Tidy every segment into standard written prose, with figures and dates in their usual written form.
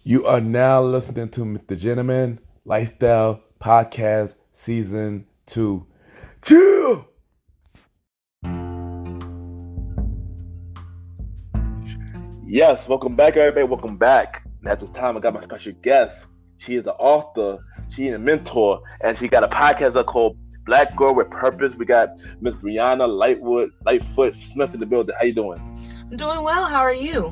You are now listening to MrGentleman Lifestyle Podcast Season 2. Chill! Yes, welcome back, everybody. Welcome back. And at this time, I got my special guest. She is an author, she is a mentor, and she got a podcast called Black Girl with Purpose. We got Miss Brianna Lightfoot Smith in the building. How you doing? I'm doing well. How are you?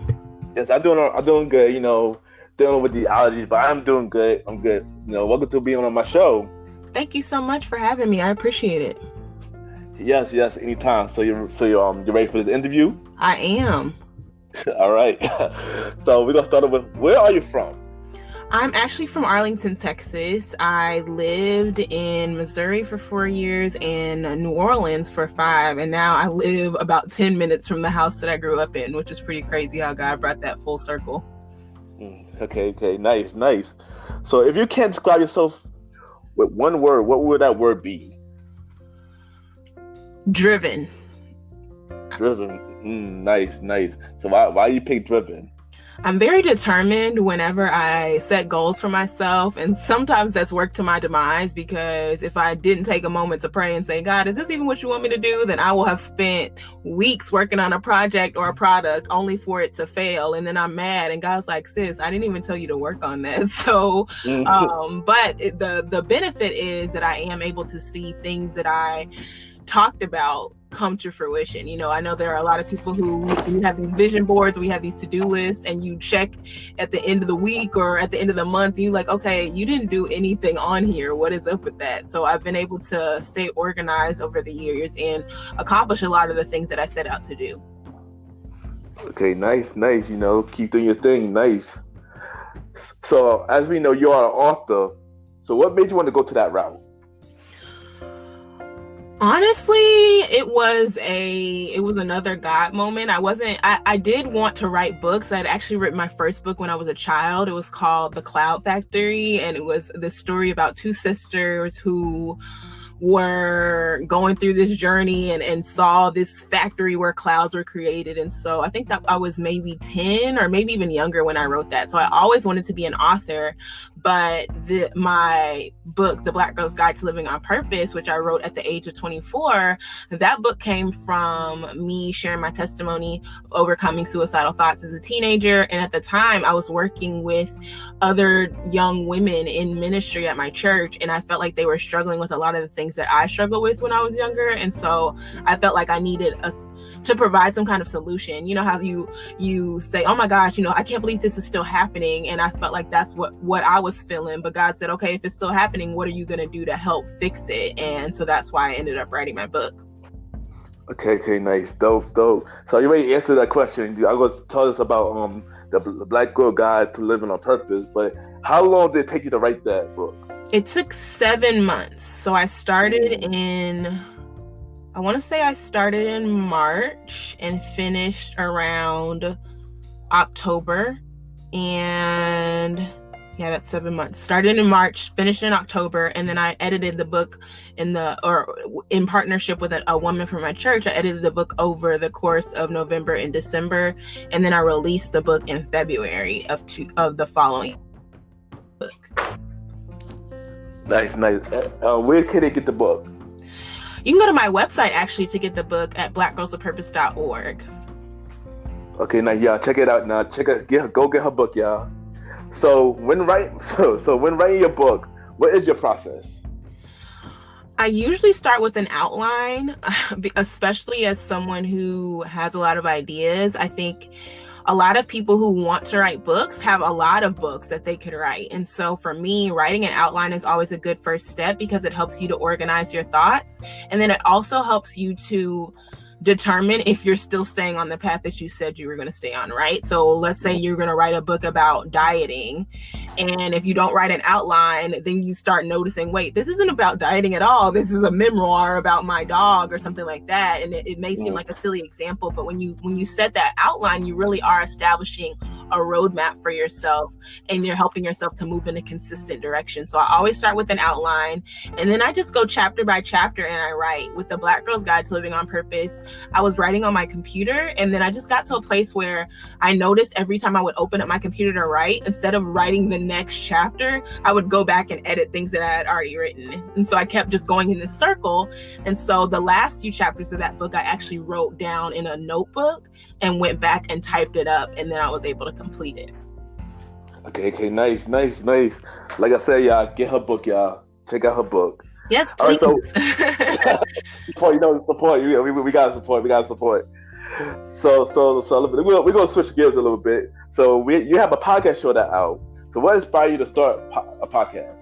Yes, I'm doing good. Dealing with the allergies, but I'm doing good. I'm good. Welcome to being on my show. Thank you so much for having me. I appreciate it. Yes, anytime. So you're ready for this interview? I am. All right. So we're gonna start with, where are you from? I'm actually from Arlington, Texas. I lived in Missouri for 4 years and New Orleans for 5, and now I live about 10 minutes from the house that I grew up in, which is pretty crazy how God brought that full circle. Okay, nice. So if you can't describe yourself with one word, what would that word be? Driven. Driven. Nice. So why you pick driven? I'm very determined whenever I set goals for myself, and sometimes that's worked to my demise, because if I didn't take a moment to pray and say, God, is this even what you want me to do? Then I will have spent weeks working on a project or a product only for it to fail, and then I'm mad, and God's like, sis, I didn't even tell you to work on that. So but the benefit is that I am able to see things that I talked about come to fruition. I know there are a lot of people who have these vision boards, we have these to-do lists, and you check at the end of the week or at the end of the month, and you're like, okay, you didn't do anything on here. What is up with that? So I've been able to stay organized over the years and accomplish a lot of the things that I set out to do. Okay, nice. Keep doing your thing. Nice. So as we know, you are an author. So what made you want to go to that route? Honestly, it was another God moment. I did want to write books. I'd actually written my first book when I was a child. It was called The Cloud Factory, and it was the story about two sisters who were going through this journey and saw this factory where clouds were created. And so I think that I was maybe 10 or maybe even younger when I wrote that. So I always wanted to be an author, but my book, The Black Girl's Guide to Living on Purpose, which I wrote at the age of 24, that book came from me sharing my testimony of overcoming suicidal thoughts as a teenager. And at the time, I was working with other young women in ministry at my church, and I felt like they were struggling with a lot of the things that I struggled with when I was younger. And so I felt like I needed to provide some kind of solution. You know how you say, oh my gosh, I can't believe this is still happening. And I felt like that's what I was feeling. But God said, okay, if it's still happening, what are you going to do to help fix it? And so that's why I ended up writing my book. Okay, nice. Dope. So you already answered that question. I was tell us about the Black Girl Guide to Living on Purpose, but how long did it take you to write that book? It took 7 months. So I started I want to say I started in March and finished around October. And yeah, that's 7 months. Started in March, finished in October, and then I edited the book in partnership with a woman from my church. I edited the book over the course of November and December, and then I released the book in February of the following book. Nice. Where can they get the book? You can go to my website actually to get the book at blackgirlswithpurpose.org. Okay, now y'all check it out. Now go get her book, y'all. So when writing your book, what is your process? I usually start with an outline, especially as someone who has a lot of ideas. I think a lot of people who want to write books have a lot of books that they could write. And so for me, writing an outline is always a good first step because it helps you to organize your thoughts. And then it also helps you to determine if you're still staying on the path that you said you were going to stay on, right? So let's say you're going to write a book about dieting, and if you don't write an outline, then you start noticing, wait, this isn't about dieting at all. This is a memoir about my dog or something like that. And it may seem like a silly example, but when you set that outline, you really are establishing a roadmap for yourself, and you're helping yourself to move in a consistent direction. So I always start with an outline, and then I just go chapter by chapter and I write. With the Black Girl's Guide to Living on Purpose, I was writing on my computer, and then I just got to a place where I noticed every time I would open up my computer to write, instead of writing the next chapter, I would go back and edit things that I had already written. And so I kept just going in this circle. And so the last few chapters of that book, I actually wrote down in a notebook and went back and typed it up, and then I was able to complete it. Okay, nice. Like I said, y'all, get her book, y'all. Check out her book. Yes, please. All right, so support. We gotta support. So we're gonna switch gears a little bit. So you have a podcast show that out. So what inspired you to start a podcast?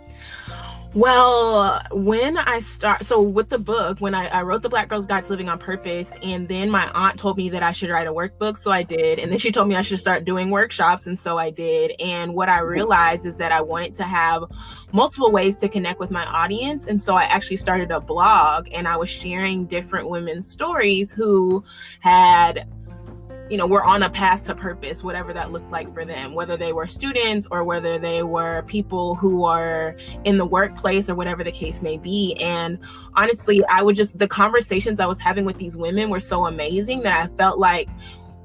Well, with the book, when I wrote The Black Girl's Guide to Living on Purpose, and then my aunt told me that I should write a workbook, so I did. And then she told me I should start doing workshops, and so I did. And what I realized is that I wanted to have multiple ways to connect with my audience. And so I actually started a blog, and I was sharing different women's stories who had, were on a path to purpose, whatever that looked like for them, whether they were students or whether they were people who are in the workplace or whatever the case may be. And honestly, the conversations I was having with these women were so amazing that I felt like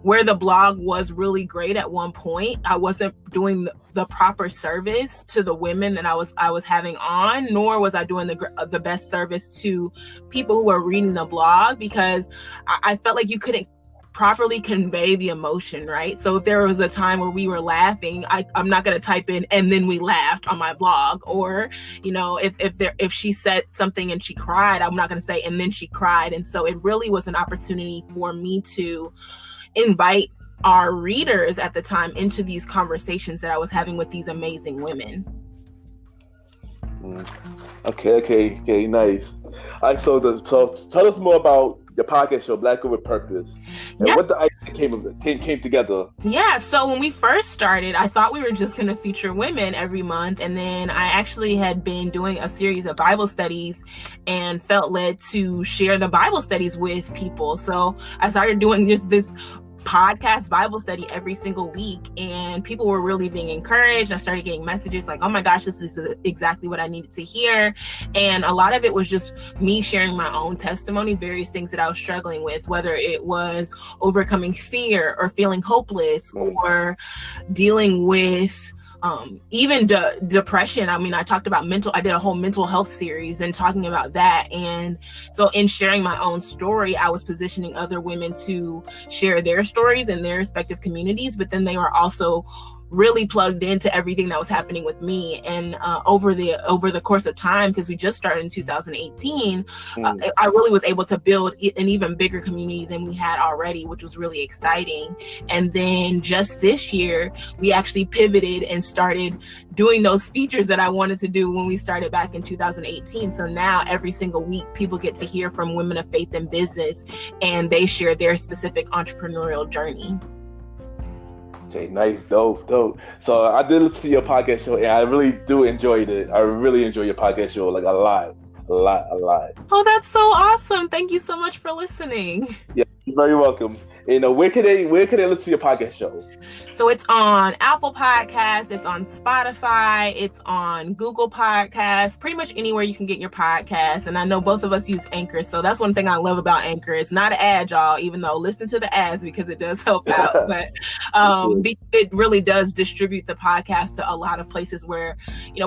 where the blog was really great at one point, I wasn't doing the proper service to the women that I was having on, nor was I doing the best service to people who were reading the blog, because I felt like you couldn't properly convey the emotion, right? So if there was a time where we were laughing, I'm not going to type in "and then we laughed" on my blog. Or if she said something and she cried, I'm not going to say "and then she cried." And so it really was an opportunity for me to invite our readers at the time into these conversations that I was having with these amazing women. Okay, nice. All right, so tell us more about your podcast show, Black Girl with Purpose, and what the idea came together. Yeah, so when we first started, I thought we were just going to feature women every month, and then I actually had been doing a series of Bible studies and felt led to share the Bible studies with people. So I started doing just this podcast Bible study every single week, and people were really being encouraged. I started getting messages like, "Oh my gosh, this is exactly what I needed to hear." And a lot of it was just me sharing my own testimony, various things that I was struggling with, whether it was overcoming fear or feeling hopeless or dealing with even depression. I mean, I did a whole mental health series and talking about that. And so in sharing my own story, I was positioning other women to share their stories in their respective communities, but then they were also really plugged into everything that was happening with me. And over the course of time, because we just started in 2018, I really was able to build an even bigger community than we had already, which was really exciting. And then just this year, we actually pivoted and started doing those features that I wanted to do when we started back in 2018. So now every single week, people get to hear from women of faith in business, and they share their specific entrepreneurial journey. Okay, nice, dope. So I did listen to your podcast show, and I really do enjoyed it. I really enjoy your podcast show, like a lot. Oh, that's so awesome! Thank you so much for listening. Yeah, you're very welcome. Where can they listen to your podcast show? So it's on Apple Podcasts, it's on Spotify, it's on Google Podcasts, pretty much anywhere you can get your podcasts. And I know both of us use Anchor, so that's one thing I love about Anchor. It's not an ad, y'all, even though listen to the ads because it does help out. But it really does distribute the podcast to a lot of places where,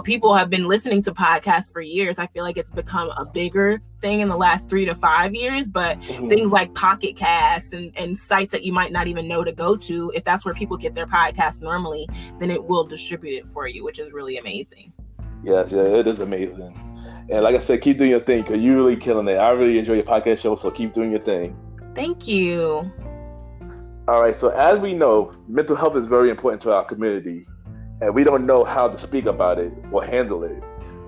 people have been listening to podcasts for years. I feel like it's become a bigger thing in the last 3 to 5 years, but things like Pocket Cast and sites that you might not even know to go to, if that's where people get their podcast normally, then it will distribute it for you, which is really amazing. Yes, it is amazing. And like I said, keep doing your thing, because you're really killing it. I really enjoy your podcast show, so keep doing your thing. Thank you. All right, so as we know, mental health is very important to our community, and we don't know how to speak about it or handle it.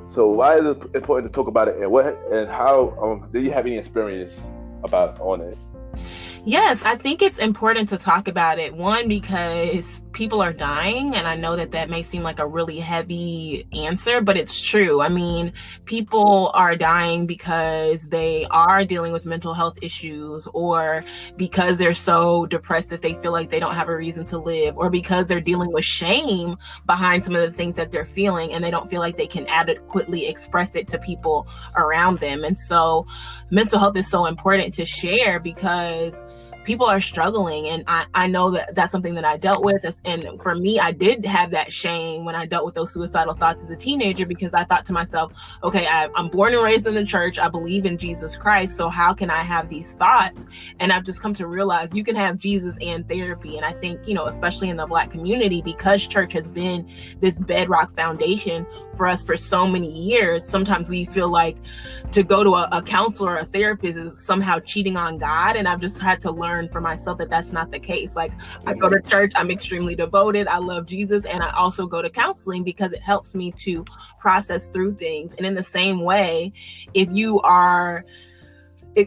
So why is it important to talk about it, and how did you have any experience on it? Yes, I think it's important to talk about it. One, because people are dying, and I know that that may seem like a really heavy answer, but it's true. I mean, people are dying because they are dealing with mental health issues, or because they're so depressed that they feel like they don't have a reason to live, or because they're dealing with shame behind some of the things that they're feeling, and they don't feel like they can adequately express it to people around them. And so mental health is so important to share because people are struggling, and I know that that's something that I dealt with. And for me, I did have that shame when I dealt with those suicidal thoughts as a teenager, because I thought to myself, okay, I'm born and raised in the church, I believe in Jesus Christ, so how can I have these thoughts? And I've just come to realize you can have Jesus and therapy. And I think, especially in the Black community, because church has been this bedrock foundation for us for so many years, sometimes we feel like to go to a counselor or a therapist is somehow cheating on God. And I've just had to learn for myself that that's not the case. Like, I go to church, I'm extremely devoted, I love Jesus, and I also go to counseling because it helps me to process through things. And in the same way,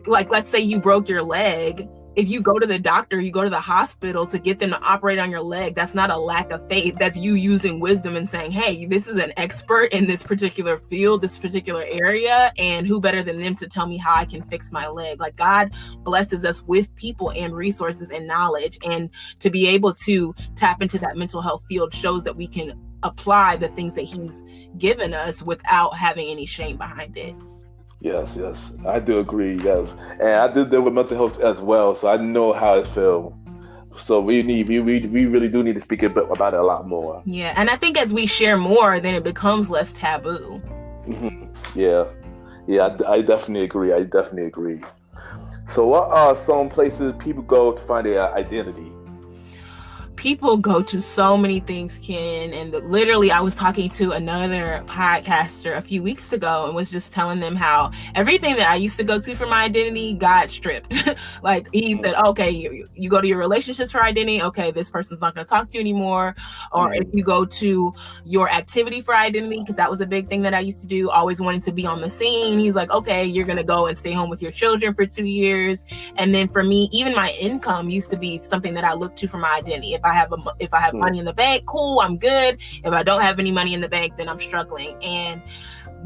let's say you broke your leg, if you go to the doctor, you go to the hospital to get them to operate on your leg, that's not a lack of faith. That's you using wisdom and saying, hey, this is an expert in this particular field, this particular area, and who better than them to tell me how I can fix my leg? Like, God blesses us with people and resources and knowledge. And to be able to tap into that mental health field shows that we can apply the things that He's given us without having any shame behind it. Yes, I do agree. Yes, and I did deal with mental health as well, so I know how it feels. So we really do need to speak about it a lot more. Yeah, and I think as we share more, then it becomes less taboo. Mm-hmm. Yeah, I definitely agree. So, what are some places people go to find their identity? People go to so many things, Ken, and literally I was talking to another podcaster a few weeks ago and was just telling them how everything that I used to go to for my identity got stripped. Like, he said, okay, you go to your relationships for identity, okay, this person's not going to talk to you anymore. Or if you go to your activity for identity, because that was a big thing that I used to do, always wanting to be on the scene, he's like, okay, you're going to go and stay home with your children for 2 years. And then for me, even my income used to be something that I looked to for my identity. If I have money in the bank, cool, I'm good. If I don't have any money in the bank, then I'm struggling. And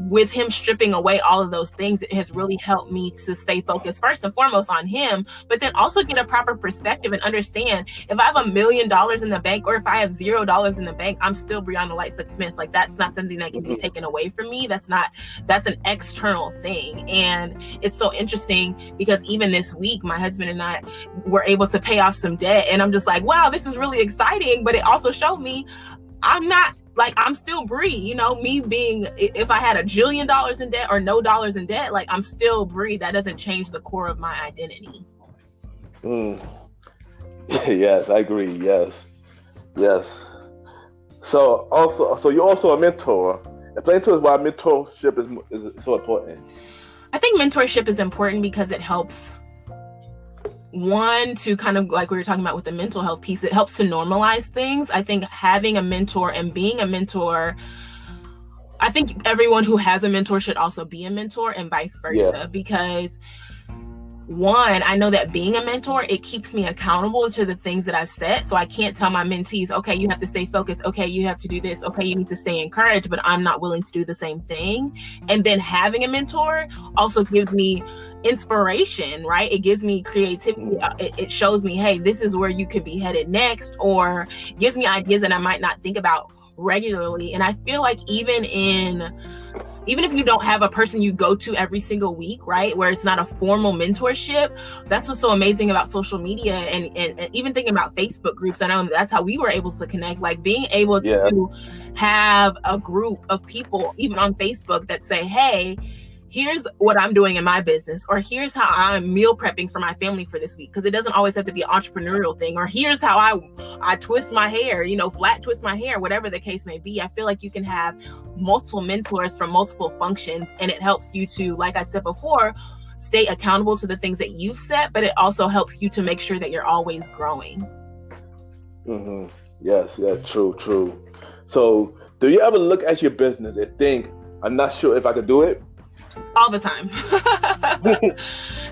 with him stripping away all of those things, it has really helped me to stay focused first and foremost on him, but then also get a proper perspective and understand if I have $1 million in the bank or if I have $0 in the bank, I'm still Brianna Lightfoot Smith. Like, that's not something that can be taken away from me. That's an external thing. And it's so interesting because even this week, my husband and I were able to pay off some debt, and I'm just like, wow, this is really exciting. But it also showed me I'm still Bree, me being, if I had $1 jillion in debt or no dollars in debt, like, I'm still Bree. That doesn't change the core of my identity. Yes, I agree. Yes. So you're also a mentor. Explain to us why mentorship is so important. I think mentorship is important because it helps, one, to kind of, like we were talking about with the mental health piece, it helps to normalize things. I think having a mentor and being a mentor, I think everyone who has a mentor should also be a mentor and vice versa. Because one, I know that being a mentor, it keeps me accountable to the things that I've set. So I can't tell my mentees, okay, you have to stay focused. Okay, you have to do this. Okay, you need to stay encouraged, but I'm not willing to do the same thing. And then having a mentor also gives me inspiration, right? It gives me creativity. It shows me, hey, this is where you could be headed next, or gives me ideas that I might not think about regularly. And I feel like even if you don't have a person you go to every single week, right, where it's not a formal mentorship, that's what's so amazing about social media and even thinking about Facebook groups. I know that's how we were able to connect, like being able to have a group of people, even on Facebook, that say, hey, here's what I'm doing in my business, or here's how I'm meal prepping for my family for this week. Because it doesn't always have to be an entrepreneurial thing, or here's how I twist my hair, flat twist my hair, whatever the case may be. I feel like you can have multiple mentors from multiple functions, and it helps you to, like I said before, stay accountable to the things that you've set, but it also helps you to make sure that you're always growing. Yes, true. So do you ever look at your business and think, I'm not sure if I could do it? All the time.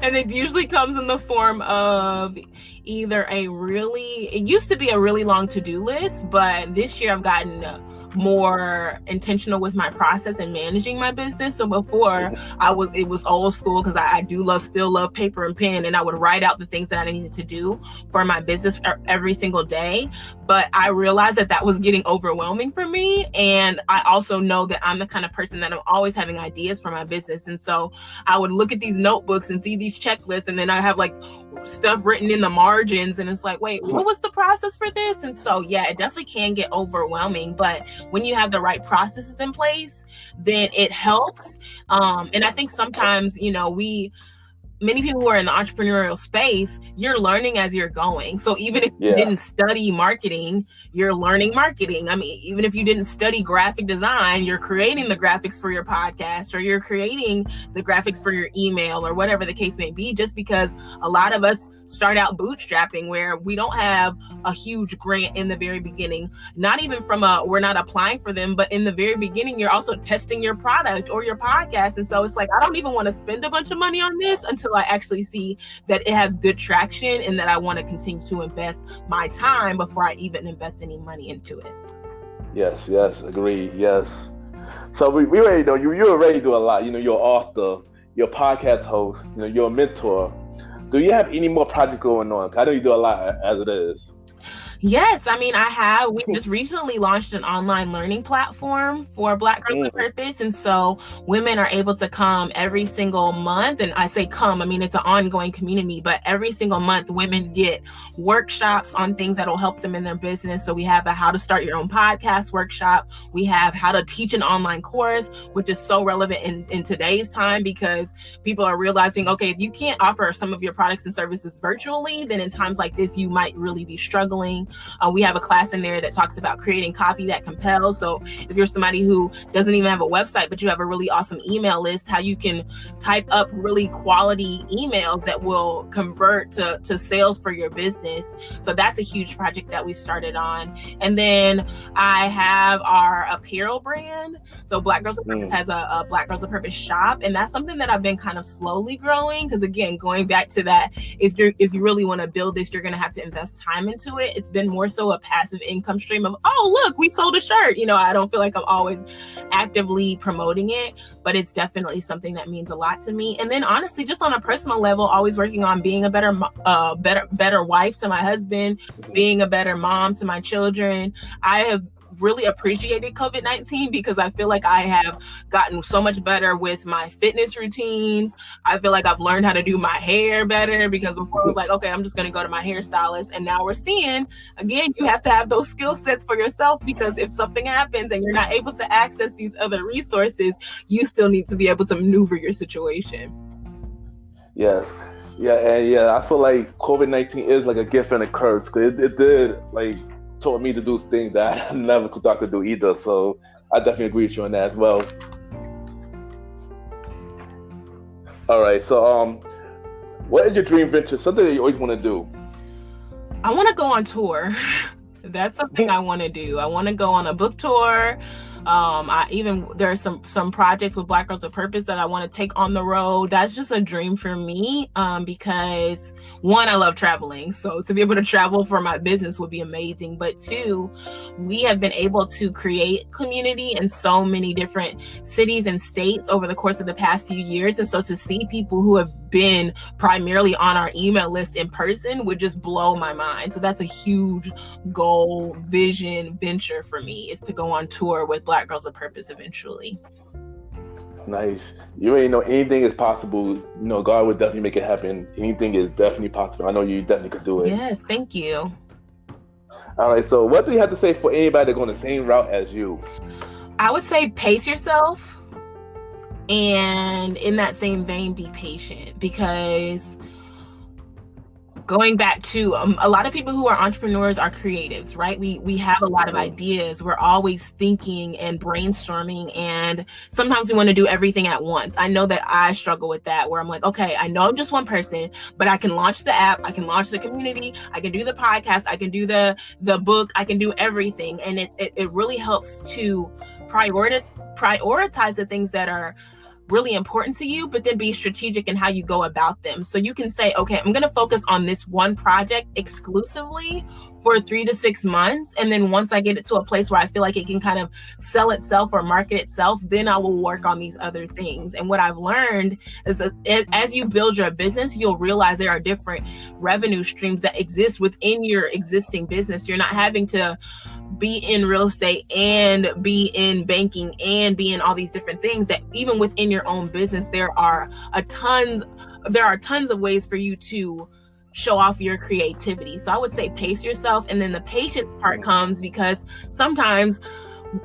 And it usually comes in the form of either it used to be a really long to-do list, but this year I've gotten more intentional with my process and managing my business. So before it was old school, because I still love paper and pen, and I would write out the things that I needed to do for my business every single day. But I realized that was getting overwhelming for me. And I also know that I'm the kind of person that I'm always having ideas for my business. And so I would look at these notebooks and see these checklists, and then I have like stuff written in the margins, and it's like, wait, what was the process for this? And so, yeah, it definitely can get overwhelming. But when you have the right processes in place, then it helps. And I think sometimes, many people who are in the entrepreneurial space, you're learning as you're going. So even if you didn't study marketing, you're learning marketing. I mean, even if you didn't study graphic design, you're creating the graphics for your podcast, or you're creating the graphics for your email, or whatever the case may be, just because a lot of us start out bootstrapping, where we don't have a huge grant in the very beginning, not even we're not applying for them, but in the very beginning, you're also testing your product or your podcast. And so it's like, I don't even want to spend a bunch of money on this until I actually see that it has good traction, and that I want to continue to invest my time before I even invest any money into it. Yes, agreed. Yes. So we already know you already do a lot. You're an author, you're a podcast host, you're a mentor. Do you have any more projects going on? I know you do a lot as it is. Yes, I mean, I have. We just recently launched an online learning platform for Black Girls with Purpose. And so women are able to come every single month. And I say come, I mean, it's an ongoing community, but every single month women get workshops on things that will help them in their business. So we have a how to start your own podcast workshop. We have how to teach an online course, which is so relevant in today's time, because people are realizing, okay, if you can't offer some of your products and services virtually, then in times like this, you might really be struggling. We have a class in there that talks about creating copy that compels. So if you're somebody who doesn't even have a website, but you have a really awesome email list, how you can type up really quality emails that will convert to sales for your business. So that's a huge project that we started on. And then I have our apparel brand. So Black Girls with Purpose has a Black Girls with Purpose shop. And that's something that I've been kind of slowly growing. Because again, going back to that, if you really want to build this, you're going to have to invest time into it. It's been more so a passive income stream of, oh, look, we sold a shirt. I don't feel like I'm always actively promoting it, but it's definitely something that means a lot to me. And then honestly, just on a personal level, always working on being a better wife to my husband, being a better mom to my children. I have really appreciated COVID-19 because I feel like I have gotten so much better with my fitness routines. I feel like I've learned how to do my hair better, because before it was like, okay, I'm just going to go to my hairstylist. And now we're seeing, again, you have to have those skill sets for yourself, because if something happens and you're not able to access these other resources, you still need to be able to maneuver your situation. Yes. Yeah. And I feel like COVID-19 is like a gift and a curse, because it did taught me to do things that I never thought I could do either. So I definitely agree with you on that as well. All right. So what is your dream venture? Something that you always want to do? I want to go on tour. That's something I want to do. I want to go on a book tour. There are some projects with Black Girls with Purpose that I want to take on the road. That's just a dream for me, because one, I love traveling. So to be able to travel for my business would be amazing. But two, we have been able to create community in so many different cities and states over the course of the past few years. And so to see people who have been primarily on our email list in person would just blow my mind. So that's a huge goal, vision, venture for me, is to go on tour with Black Girls with Purpose eventually. Nice. You already know anything is possible. God would definitely make it happen. Anything is definitely possible. I know you definitely could do it. Yes, thank you. All right. So what do you have to say for anybody that's going the same route as you? I would say pace yourself. And in that same vein, be patient, because going back to a lot of people who are entrepreneurs are creatives, right? We have a lot of ideas. We're always thinking and brainstorming, and sometimes we want to do everything at once. I know that I struggle with that, where I'm like, okay, I know I'm just one person, but I can launch the app, I can launch the community, I can do the podcast, I can do the book, I can do everything. And it really helps to prioritize the things that are really important to you, but then be strategic in how you go about them. So you can say, okay, I'm going to focus on this one project exclusively for 3 to 6 months. And then once I get it to a place where I feel like it can kind of sell itself or market itself, then I will work on these other things. And what I've learned is that as you build your business, you'll realize there are different revenue streams that exist within your existing business. You're not having to be in real estate and be in banking and be in all these different things. That even within your own business, there are tons of ways for you to show off your creativity. So I would say pace yourself. And then the patience part comes because sometimes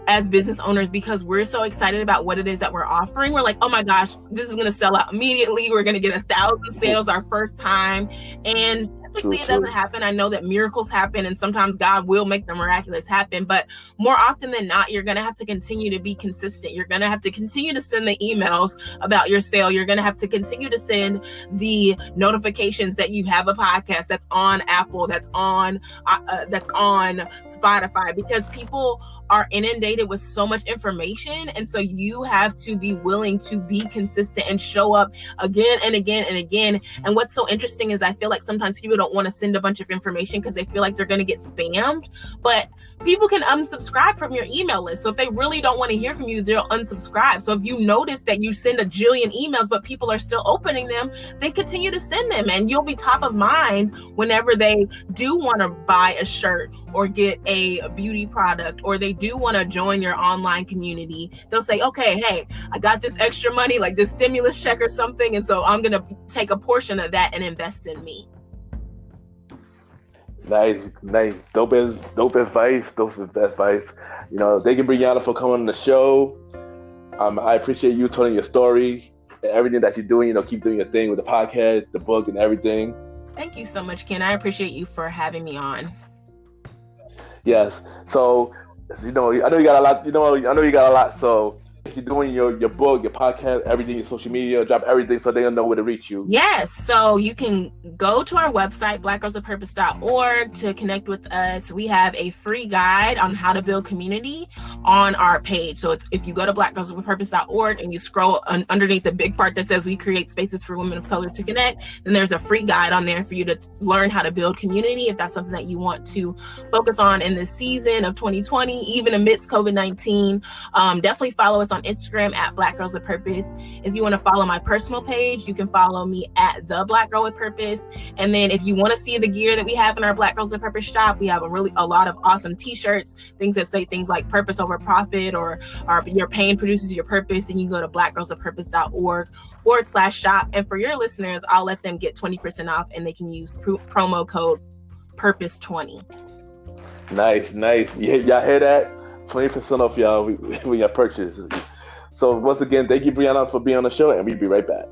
as business owners, because we're so excited about what it is that we're offering, we're like, oh my gosh, this is going to sell out immediately. We're going to get 1,000 sales our first time. And typically it doesn't happen. I know that miracles happen and sometimes God will make the miraculous happen, but more often than not, you're going to have to continue to be consistent. You're going to have to continue to send the emails about your sale. You're going to have to continue to send the notifications that you have a podcast that's on Apple, that's on Spotify, because people are inundated with so much information. And so you have to be willing to be consistent and show up again and again and again. And what's so interesting is I feel like sometimes people don't want to send a bunch of information because they feel like they're going to get spammed, but people can unsubscribe from your email list. So if they really don't want to hear from you, they'll unsubscribe. So if you notice that you send a jillion emails, but people are still opening them, then continue to send them and you'll be top of mind whenever they do want to buy a shirt or get a beauty product, or they do want to join your online community. They'll say, okay, hey, I got this extra money, like this stimulus check or something. And so I'm going to take a portion of that and invest in me. Nice. Dope advice. You know, thank you, Brianna, for coming on the show. I appreciate you telling your story and everything that you're doing. You know, keep doing your thing with the podcast, the book, and everything. Thank you so much, Ken. I appreciate you for having me on. Yes. So, you know, I know you got a lot. I know you got a lot. So, if you're doing your book, your podcast, everything, your social media, drop everything so they'll know where to reach you. Yes. So you can go to our website, blackgirlswithpurpose.org, to connect with us. We have a free guide on how to build community on our page. So if you go to blackgirlswithpurpose.org and you scroll underneath the big part that says we create spaces for women of color to connect, then there's a free guide on there for you to learn how to build community if that's something that you want to focus on in this season of 2020, even amidst COVID-19. Definitely follow us on Instagram at Black Girls with Purpose. If you want to follow my personal page, you can follow me at The Black Girl with Purpose. And then if you want to see the gear that we have in our Black Girls with Purpose shop, we have a lot of awesome t-shirts, things that say things like purpose over profit or your pain produces your purpose. Then you can go to blackgirlswithpurpose.org/shop. And for your listeners, I'll let them get 20% off and they can use promo code PURPOSE20. Nice. Y'all hear that? 20% off, y'all, when y'all purchase. So once again, thank you, Brianna, for being on the show, and we'll be right back.